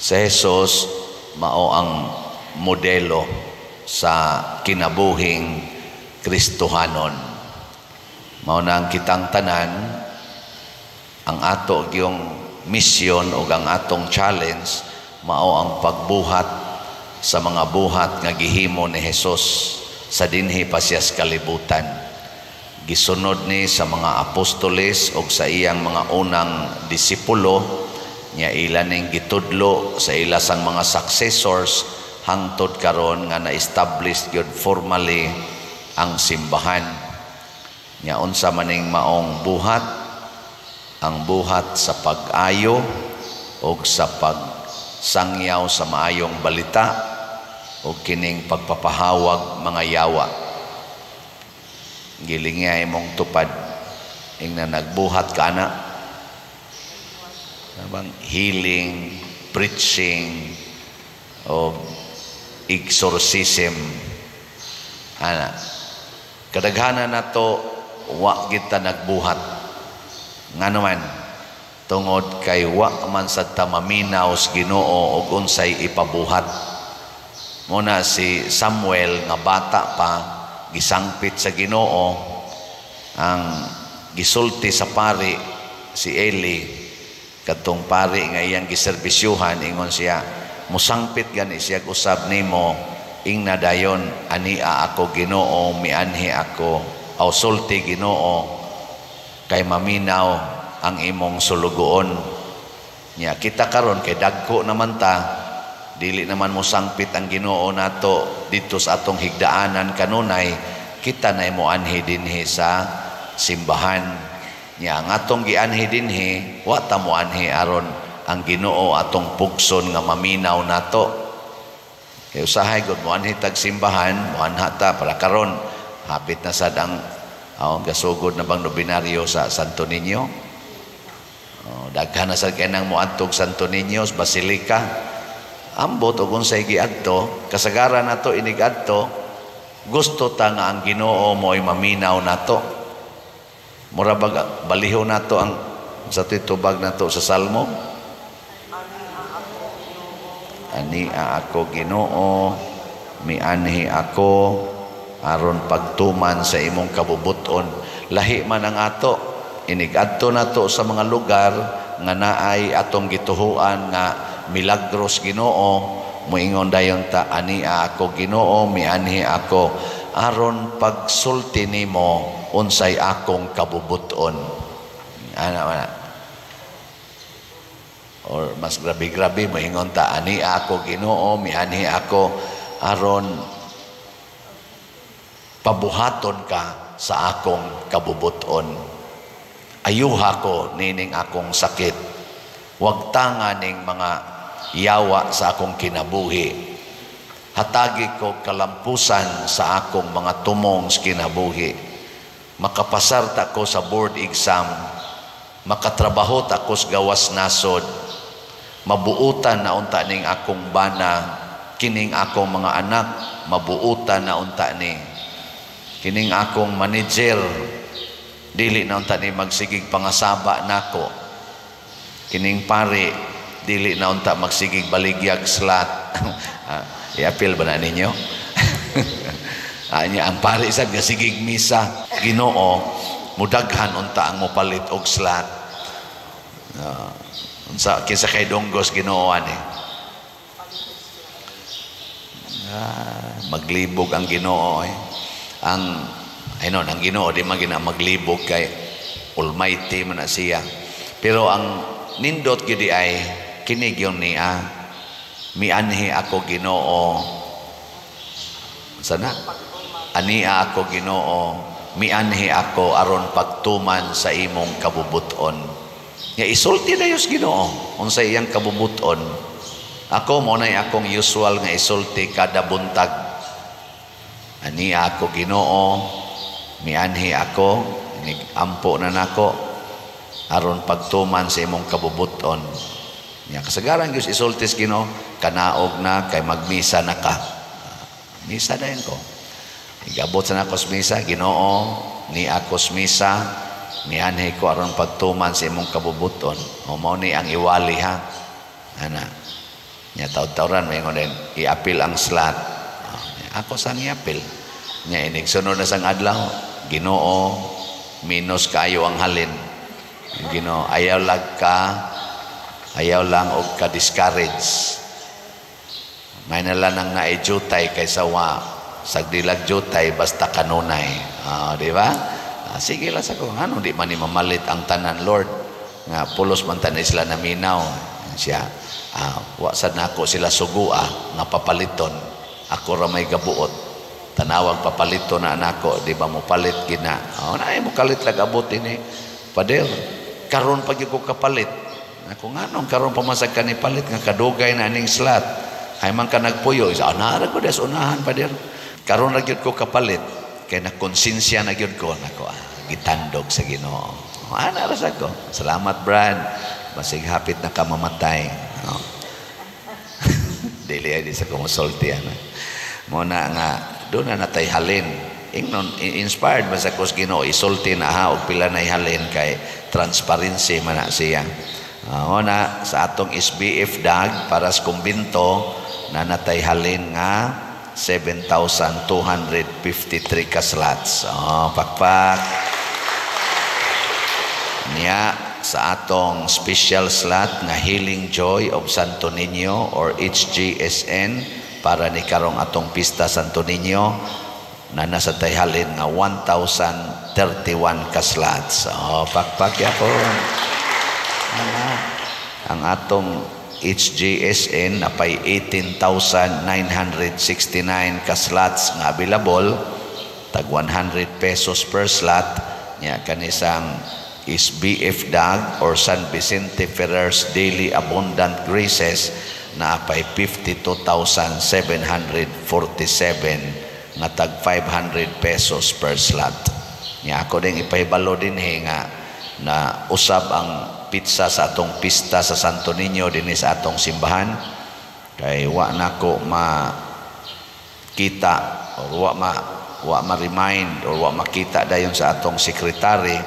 Si Jesus mao ang modelo sa kinabuhing Kristohanon. Mao nang kitang tanan ang ato yung mission o ang atong challenge mao ang pagbuhat sa mga buhat nga gihimo ni Jesus sa dinhi pa siya sa kalibutan. Gisunod ni sa mga apostoles o sa iyang mga unang disipulo, nya ila ning gitudlo sa ila sang mga successors hangtod karon nga na-establish gyud formally ang simbahan. Nya unsa maning maong buhat? Ang buhat sa pag-ayo o sa pagsangyaw sa maayong balita o kining pagpapahawag mga yawa. Gilingay mong tupad ingna nagbuhat ka na bang healing, preaching o exorcism ana kadaghanan nato wa kita nagbuhat nga naman tungod kay wa man sa tamaminaw sa Ginoo og unsay ipabuhat. Muna si Samuel nga bata pa gisangpit sa Ginoo, ang gisulti sa pari si Eli katong pari nga iyang giserbisyuhan, ingon siya musangpit gani siya usab nimo ingna dayon ania ako Ginoo mianhi ako aw sulti Ginoo kay maminaw ang imong sulugoon. Nya kita karon kay dagko naman ta, dili naman mo sangpit ang Ginoo nato dito sa atong higdaanan kanunay, kita na mo anhi dinhi sa simbahan. Nya ang atong gianhi dinhi wa ta mo anhi aron ang Ginoo atong pugson nga maminaw nato. Kay usahay gud mo anhi tag simbahan, mo anha ta para karon hapit na sad ang gasugod na bang nobinaryo sa Santo Niño. Daghan na sad kay nang moadtog Santo Niño sa Basilica. Ambot og unsay giadto, kasagaran nato inig adto, gusto ta nga ang Ginoo mo'y maminaw nato. Mura bag baliho nato ang sa titubag nato sa Salmo. Ania ako Ginoo, mianhi ako aron pagtuman sa imong kabubuton. Lahi man ang ato, inig adto nato sa mga lugar nga naay atong gituhuan nga milagros Ginoo, moingon dayon ta ania ako Ginoo mianhi ako aron pagsulti nimo unsay akong kabubuton. Ana or mas grabe moingon ta ania ako Ginoo mianhi ako aron pabuhaton ka sa akong kabubuton. Ayuha ko nining akong sakit, wag tanga ning mga yawa sa akong kinabuhi. Hatagi ko kalampusan sa akong mga tumong sa kinabuhi. Makapasar ta ko sa board exam, makatrabaho ta ko sa gawas nasod, mabuutan na unta ning akong bana, kining akong mga anak, mabuutan na unta ni. Kining akong manager, dili na unta ni magsigig pangasaba nako. Kining pare, dili na unta magsigig baligyag slat. I-appeal ba na ninyo? Anya ang pare sad nga sigig misa, Ginoo mudaghan unta ang mopalit og slat. Unsa kinsa kay donggos Ginoo ani? Maglibog ang Ginoo ang ang Ginoo di man gina maglibog kay Almighty man na siya. Pero ang nindot gid ay kinig yon niya mianhi ako Ginoo sana ania ako Ginoo mianhi ako aron pagtuman sa imong kabubuton. Nya isulti dayos Ginoo unsay iyang kabubuton. Ako mo nay akong usual nga isulti kada buntag. Ania ako Ginoo mianhi ako ampo na nako aron pagtuman sa imong kabubuton. Nya kasagaran gyud isultis Ginoo kanaog na kay magmisa na ka. Misa dayon ko. Igabot sa nako sa misa, Ginoo ni ako sa misa mianhi ko aron pagtuman sa imong kabubuton. O mao ni ang iwali ha. Ana. Nya taud-tauran may ngonen i-apil ang slot. Ako sang i-apil. Nya inig sunod na sang adlaw, Ginoo, minus kayo ang halin. Ginoo, ayaw lang og ka-discourage. May nalang nang naijutay kaysa wa sagdilag jutay basta kanunay. Di ba? Sige lang sa ko, ano di man ni mamalit ang tanan, Lord, nga pulos man tanan sila naminaw siya. Wa sad nako sila sugua nga papaliton, ako ra may gabuot, tanawag papaliton na nako, di ba mo palit gina. Na mo kalit lag abot ini pader karon pag ko kapalit ako nganong karon pamasag ka ni palit nga kadugay na ning slot ay man ka nagpuyo ana ra ko des unahan pader karon ra gyud ko kapalit kay na konsensya na gyud ko nako gitandog sa Ginoo. Ana ra sad ko, salamat Brad, basig hapit na ka mamatay. Dili ay di sa kumusulti mo na nga doon na natay halin ingnon inspired ba sa kus Ginoo isulti na og pila na halin kay transparency man na siya. Na sa atong SBF dag para sa kumbinto na natay halin nga 7,253 ka slots. Pakpak niya sa atong special slot nga Healing Joy of Santo Niño or HGSN para ni karong atong pista Santo Niño na nasa tayhalin nga 1,031 ka slots. Pakpak yapon. Ang atong HGSN na pay 18,969 ka slots nga available, tag 100 pesos per slot nya kanisang SBF Dag or San Vicente Ferrer's Daily Abundant Graces na apay 52,747 nga tag 500 pesos per slot. Nya ako ding ipahibalo din nga na usab ang pizza sa atong pista sa Santo Niño dinhi sa atong simbahan kay wa nako makita or wa ma-remind or wa makita dayon sa atong sekretary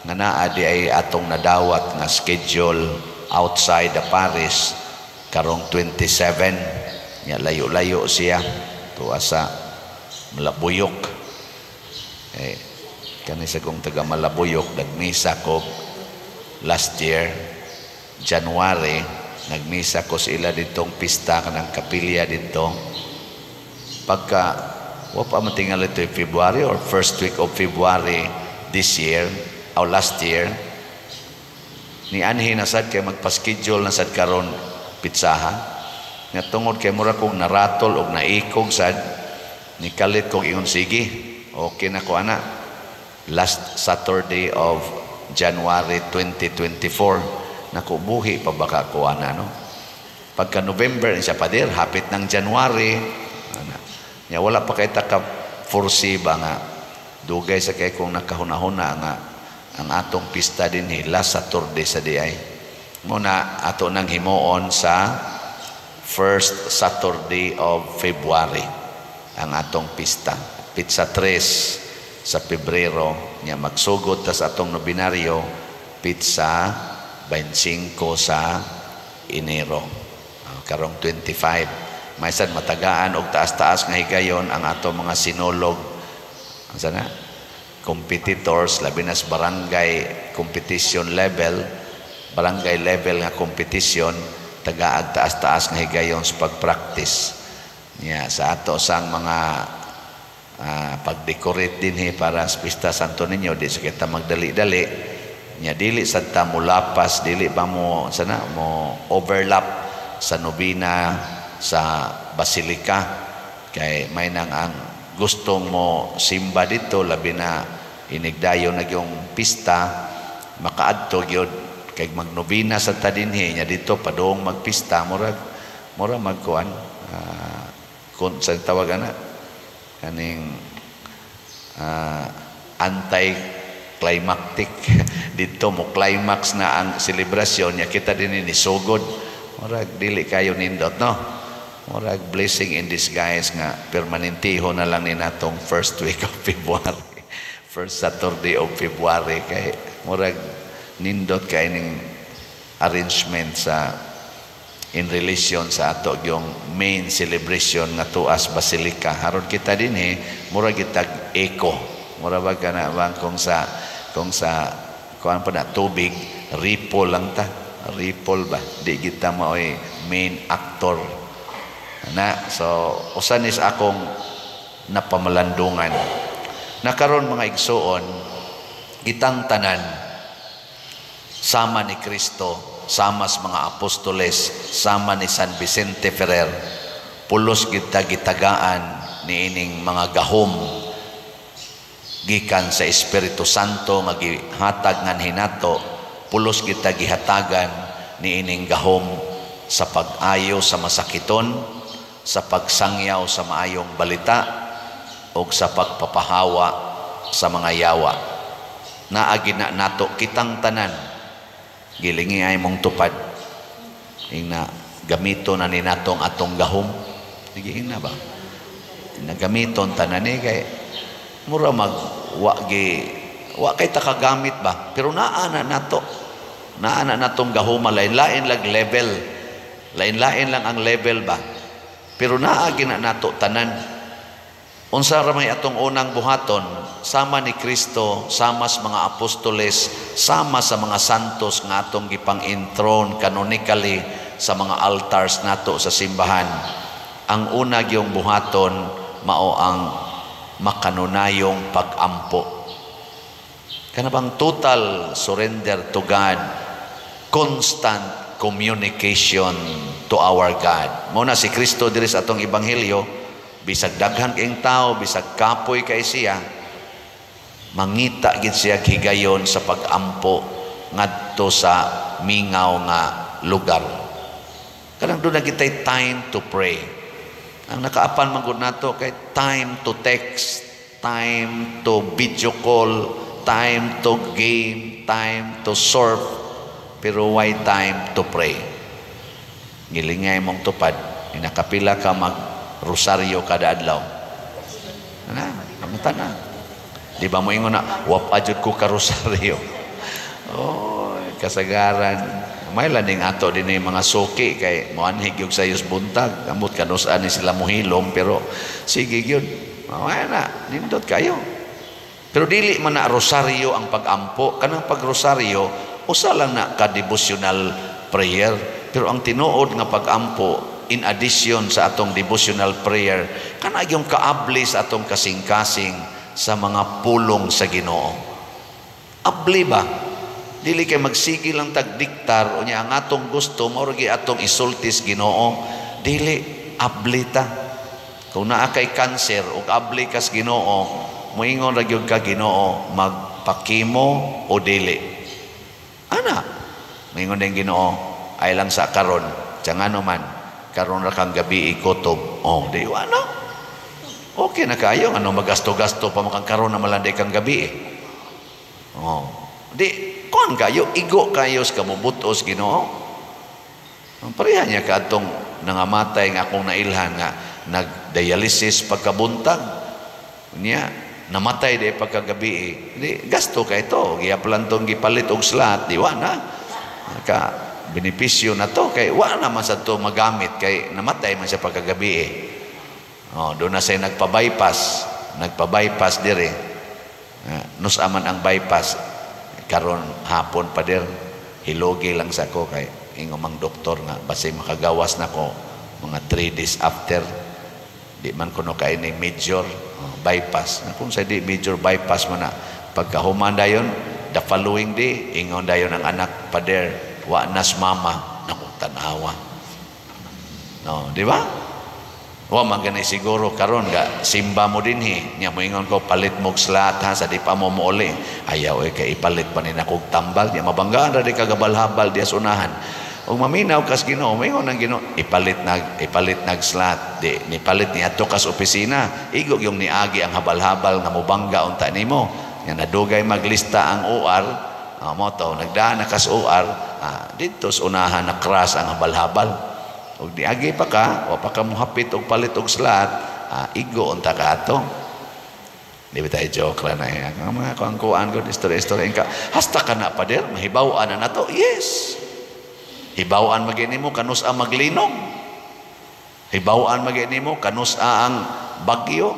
nga naa di ay atong nadawat nga schedule outside the parish karong 27 nya layo-layo siya tuwa sa Malabuyok. Kani sa kong taga Malabuyok nagmisa ko last year January, nagmisa ko sila ditong pista kanang kapilya dito pagka wa pa matingal ito February or first week of February this year o last year ni anhi na sad kay magpa-schedule na sad karon pitsahan nga tungod kay mura kong naratol og naikog sad ni kalit kog ingon sige okay na ko ana last Saturday of January 2024 nakubuhi pa baka ko ana no pagka November siya pader hapit ng January ana nya wala pa kay taka foresee ba nga dugay sa kay kung nakahuna-huna nga ang atong pista din last Saturday sa diay muna ato nang himuon sa first Saturday of February ang atong pista pizza 3 sa Pebrero nya magsugod ta sa atong nobinaryo pizza 25 sa Enero karong 25 may sad matagaan og taas-taas nga higayon ang atong mga sinolog sana competitors labi na sa barangay competition level barangay level nga competition tagaag taas-taas nga higayon sa pag-practice niya sa ato sang mga pag-decorate din para sa Pista Santo Niño di sa kita magdali-dali niya dili sa ta mo lapas dili ba mo sana mo overlap sa nobina sa basilika kay may nang ang gustong mo simba dito labi na inigdayo na yung pista makaadto gyud kay magnobina sa tadinhi nya dito padong magpista mura magkuan kun sa tawagan na kaning anti-climactic dito mo climax na ang selebrasyon nya kita din ni sugod murag dili kayo nindot no murag blessing in disguise nga permanentiho na lang ni natong first week of February first Saturday of February kay murag nindot kay ning arrangement sa in relation sa ato yung main celebration nga tuas Basilica. Haron kita din mura kita eco. Mura ba ka na bang kung sa kuan pa na tubig, ripple lang ta. Ripple ba? Di kita maoy main actor. So usan is akong napamalandungan. Nakaroon mga igsoon, kitang tanan sama ni Kristo, sama sa mga apostoles, sama ni San Vicente Ferrer, pulos kita gitagaan ni ining mga gahom gikan sa Espiritu Santo nga gihatag ngan hinato, pulos kita gihatagan ni ining gahom sa pag-ayo sa masakiton, sa pagsangyaw sa maayong balita, o sa pagpapahawa sa mga yawa. Naagi na nato kitang tanan, gilingi ay mong tupad. Na gamito na ni natong atong gahom. Nagiin na ba? Nagamiton tanan kay mura wa kay takagamit ba? Pero naana natong gahoma, lain-lain lang level. Lain-lain lang ang level ba? Pero naagi na nato tanan. Unsa ra may atong unang buhaton, sama ni Kristo, sama sa mga apostoles, sama sa mga santos nga atong gipang-enthrone canonically sa mga altars nato sa simbahan. Ang una gyung buhaton mao ang makanunayong pag-ampo. Kana bang total surrender to God, constant communication to our God. Mao na si Kristo diri sa atong ebanghelyo, bisag daghan kayong tao, bisag kapoy kay siya, mangita gid siya higayon sa pag-ampo ngadto sa mingaw nga lugar. Kanang doon na kita'y time to pray. Ang nakaapan man gud nato kay time to text, time to video call, time to game, time to surf, pero why time to pray? Ngilingay mong tupad, nakapila ka rosaryo kada adlaw. Amutan na. Di ba mo ingon na, wap ajud ko ka rosaryo. Oh, kasagaran. May laning ato din yung mga suki kay moanhig yung sayos buntag. Kamot kanusaan ni sila muhilom, pero sige yun. Mamaya na, nindot kayo. Pero dili man na rosaryo ang pag-ampo. Kanang pag-rosaryo, usa lang na ka-devotional prayer. Pero ang tinuod nga pag-ampo, in addition sa atong devotional prayer, kana yung kaabli sa atong kasing-kasing sa mga pulong sa Ginoo. Abli ba? Dili kay magsigi lang tagdiktar o niya ang atong gusto mao gi atong isultis Ginoo. Dili, abli ta. Kung naa kay cancer o abli kas Ginoo, moingon ra gyud ka Ginoo, magpakimo o dili. Ana, moingon ding Ginoo, ay lang sa karon, tiangano man karon ra kang gabi ikotob. Oh, di ano? Okay na kayo, ano magasto-gasto pa makang karon na malanday kang gabi Oh. Di kon kayo igo kayo sa kamubutos Ginoo. Ang pareha niya kadtong nangamatay nga akong nailhan nga nagdialysis pagkabuntag. Niya namatay di pagkagabi Di gasto kay to, giyaplan tong gipalit og slot, di wa na. Ka benepisyo na to kay wa naman sa to magamit kay namatay man siya pagkagabi Oh, doon na siya nagpa-bypass dire. Nus aman ang bypass karon hapon pa dir hilogi lang sa ko kay ingomang doktor nga basi makagawas na ko mga 3 days after di man kuno kay ni major bypass. Kung sa di major bypass man na pagkahuman dayon the following day ingon dayon ang anak pa der wa nas mama naku tanawa no, di ba? Wa man ganay siguro karon ga simba mo dinhi nya moingon ko palit mog slot ha sa di pa mo mouli ayaw kay ipalit pa ni nakog tambal di mabanggaan ra di kagabalhabal di sunahan ug maminaw kas Ginoo moingon ang Ginoo ipalit nag slot di ni palit ni adto kas opisina igog yung niagi ang habal-habal nga mobangga unta nimo nya nadugay maglista ang OR mo to nagdaan na kas OR dito sa unahan na crash ang habal-habal ug diagi pa ka wa pa ka mohapit og palit og slot igo unta ka ato di ba tayo joke ra na ang mga kuan ko istorya ka hasta ka na pa der mahibaw-an na nato yes Hibawaan magini mo kanus ang maglinog. Hibawaan magini mo kanus ang bagyo.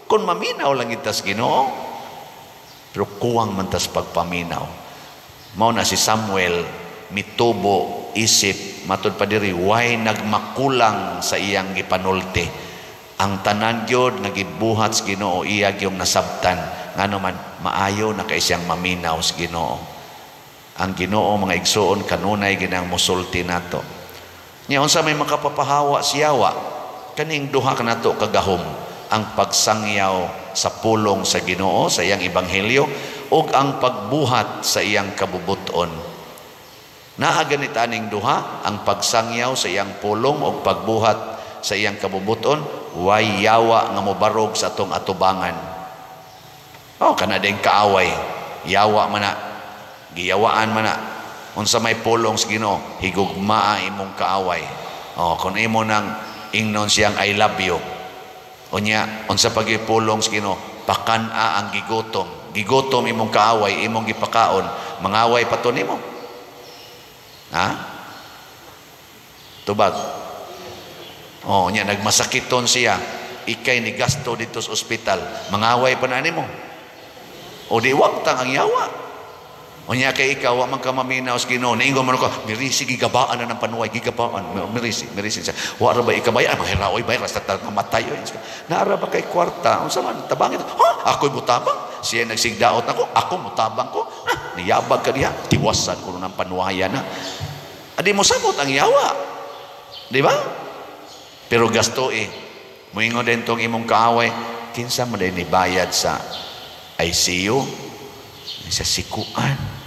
Kung maminaw lang itas Ginoo, pero kuwang man tas pagpaminaw. Mao na si Samuel mitubo isip matud pa diri way nagmakulang sa iyang gipanulti. Ang tanan gyud nagibuhat sa Ginoo iya gyung nasabtan ngano man maayo na kay siyang maminaw sa Ginoo. Ang Ginoo mga igsoon kanunay ginang musulti nato. Nya unsa may makapapahawa siyawa kaning duha kanato kagahom ang pagsangyaw sa pulong sa Ginoo sa iyang ebanghelyo ug ang pagbuhat sa iyang kabubuton. Naa ganit aning duha ang pagsangyaw sa iyang pulong ug pagbuhat sa iyang kabubuton way yawa nga mobarog sa atong atubangan. Kana ding kaaway yawa man na giyawaan man na unsa may pulong sa Ginoo higugmaa imong kaaway. Kung imo nang ingnon siyang I love you unya unsa pagipulong sa Ginoo pakana ang gigutom imong kaaway imong gipakaon mangaway pa to nimo. Tubag nya nagmasakiton siya ikay ni gasto dito sa ospital mangaway pa na nimo o di waktang ang yawa. Unya kay ikaw wa man ka maminaw sa Ginoo niingon man ko mirisi gigabaan na ng panuway gigabaan mirisi siya wa ra ba ikabay mahiraoy bay rasta mamatay naara ba kay kwarta unsa man tabangin ako'y mutabang siya nagsigdaot nako ako mutabang ko niyabag ka diha tiwasan ko ng panuwayan na adi mo sabot ang yawa di ba pero gasto moingon din tong imong kaaway kinsa man din ibayad sa ICU sa sikuan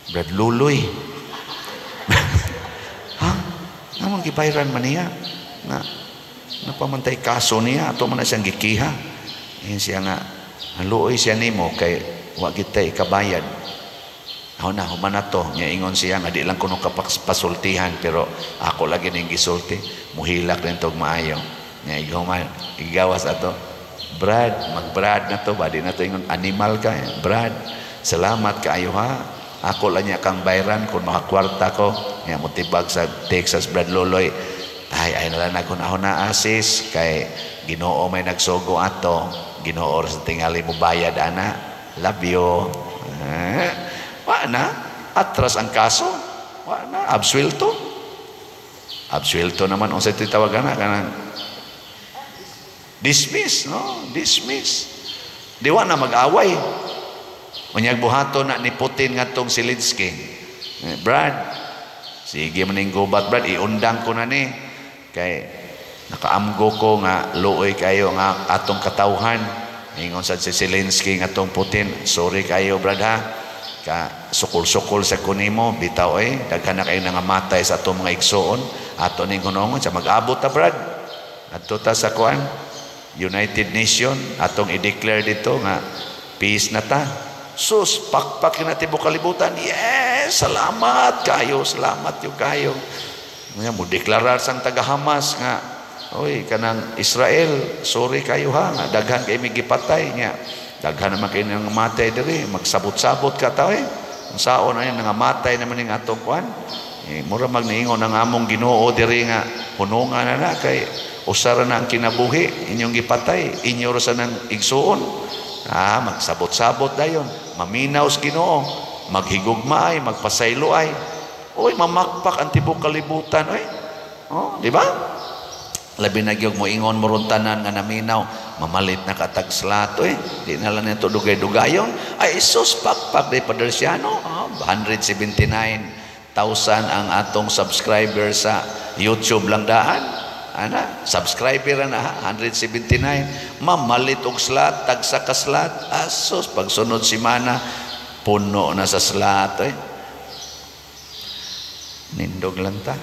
Brad Luloy namang gibayran man niya nga napamantay kaso niya ato man na siyang gikiha siya nga haluoy siya nimo kay wa kita ikabayad na human na to niya ingon siya nga di lang kuno kapasultihan pero ako lagi ning gisulti muhilak rin tog maayo niya igawas ato Brad magbrad na to ba di na to ingon animal ka Brad salamat kaayo ha ako lang niya kang bayran kung makakwarta ko niya mutibag sa Texas Brad Loloy ay nalang ako na asis kay Ginoo may nagsugo ato Ginoo sa tingali mo bayad ana love you wa na atras ang kaso wa na absuelto naman unsa titawagan na kanang dismiss di wa na mag-away unyag buhaton na ni Putin ngatong Zelensky Brad sige maning gubat Brad iundang ko na ni kay nakaamgo ko nga luoy kayo nga atong katawhan ingon sad si Zelensky ngatong Putin sorry kayo Brad ha ka sukol-sukol sa kunimo bitaw daghan na kayo nangamatay sa atong mga igsoon ato ning kunongon sa mag-abot ta Brad adto ta sa kuan United Nation atong i-declare dito nga peace na ta sus pakpak na tibo kalibutan yes salamat kayo mo deklarar sang taga Hamas nga oy kanang Israel sorry kayo ha nga daghan kay migipatay nya daghan naman kayo nang matay diri magsabot-sabot ka ta unsaon ay nangamatay naman ning atong kuan mura magniingon ang among Ginoo diri nga hunungan na kay usara na ang kinabuhi inyong gipatay inyo ra sa nang igsuon magsabot-sabot dayon maminaw sa Ginoo maghigugmaay magpasayloay oy mamakpak ang tibok kalibutan di ba labi na gyud mo ingon mo tanan nga naminaw mamalit na katagslat di na lang nito dugay-dugayon ay sus pakpak di Padersiano 179,000 ang atong subscriber sa YouTube lang daan subscriber na 179 mamalit og slat tagsa ka slat asos pagsunod simana puno na sa slat nindog lang ta